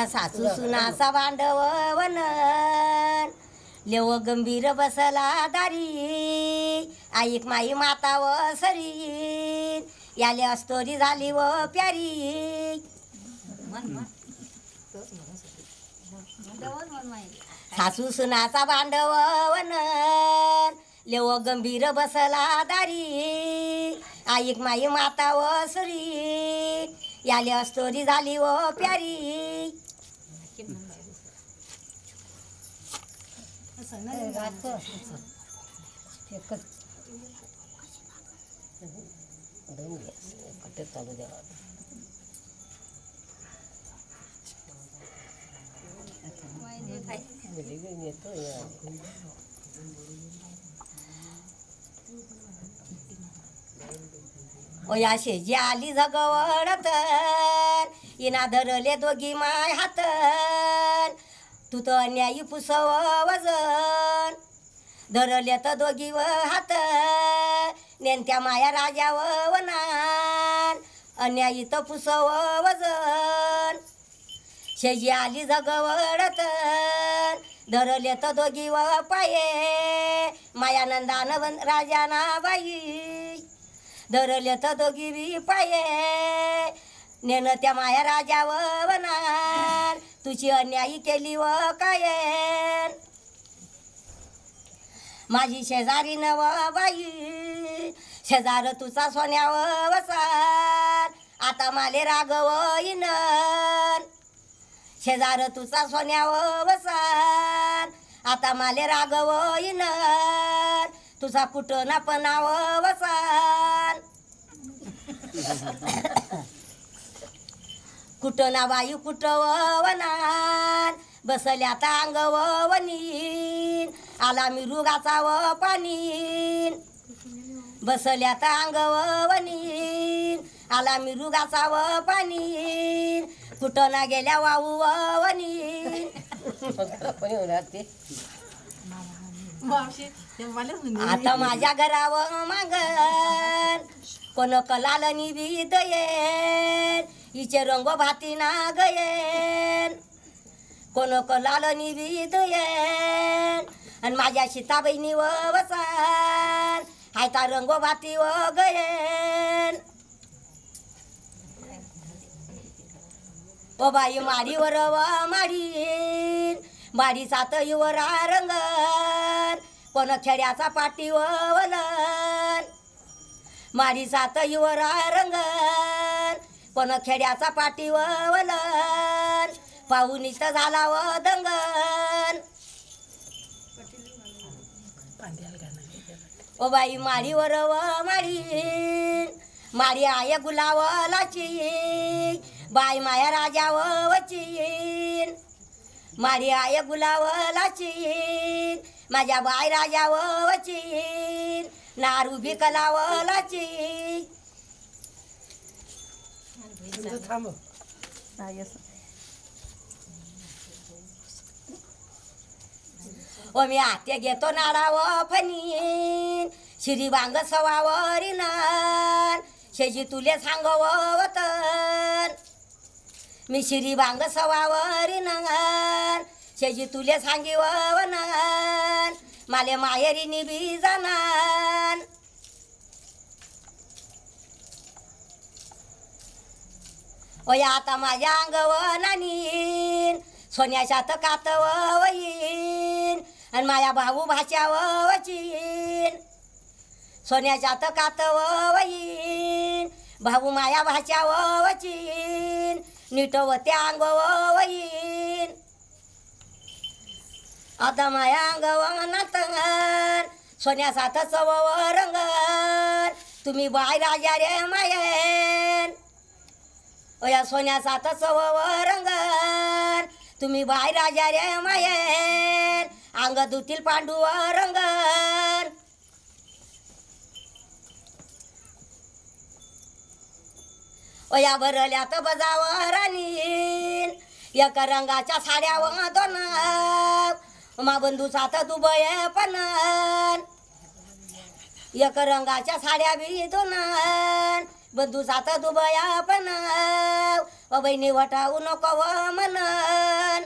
या सासू सुनाचा भांडवन लेव गंभीर बसला दारी ऐक माई माता व सरी याले अस्तोरी झाली व प्यारी सासू सुनाचा भांडवन लेव गंभीर बसला दारी ऐक माई माता व सरी याले अस्तोरी झाली व प्यारी ओया शेजी आली जगवडत इना धरले दोघी माय हात तू तर अन्यायी पुसव वजन धरले तर दोघी व हात नेमत्या माया राजा व वनान अन्यायी तर पुसव वजन शेजी आली जगवडत धरले तर दोघी व पाये मायानंदान राजाना बाई धरले तर दोघी बी पाये नेन त्या माया राजा व वनार तुझी अन्यायी केली व कायन माझी शेजारी नव बाई शेजार तुझा सोन्या व वसार आता माले रागव इनन शेजार तुझा सोन्या व वसार आता माले रागव इनन तुझा कुठं ना पणाव वसार कुठं ना बाई कुठं वनार बसल्या तांग वनीन आला मिरुगाचा व पानीन बसल्या तांग वनीन आला मिरुगाचा व पानीन कुठं ना गेल्या वाहू वनीन आता माझ्या घरावर मागन कोण कलालनी बी दयेन हिचे रंग भाती ना गयेन कोण कलालनी बी दयेन आणि माझ्या सीताबाईनी व वसान हायता रंग भाती व गयेन ओ बाई माडीवर व माडीन माडीचा तर युवरा रंगन कोण खेड्याचा पाटी व वलन माडीचा तर युवरा रंगन कोण खेड्याचा पाटी व वलन पाहुणीच झाला व दंगन ओ बाई माडीवर व माडीन माडी आय गुलावलाची बाई माया राजा व वचीन माडी आय गुलावलाची माझ्या बाई राजा व वचीन नारू बी कलावलाची ओ मी आत्या घेतो नाडा व फनीन श्री वांग सवावरीन शेजी तुले सांगव वतन मी श्री वांग सवावरीन शेजी तुले सांगी वनन माले माहेरीनी बी जाणार ओ आता माझ्या अंगवनानीन सोन्याच्या तर कात वयीन आणि माया भाऊ भाच्या वचीन सोन्याच्या तर कात वयीन भाऊ माया भाच्या वचीन नीट व त्या अंग वयीन आता माया अंगवनात सोन्याचा तर चव रंगन तुम्ही बाय राजा रे मायन ओ या सोन्याचा तर चव रंगन तुम्ही बाय राजा रे मायन अंग दुतील पांडू रंगन ओ या भरल्या तर बजावर आणीन एक रंगाच्या साड्या व दोन मा बंधूचा तर दुबय पणन एक रंगाच्या साड्या बी दोन बंधू साथ दुबया पण बहिणी वटावू नको व म्हणन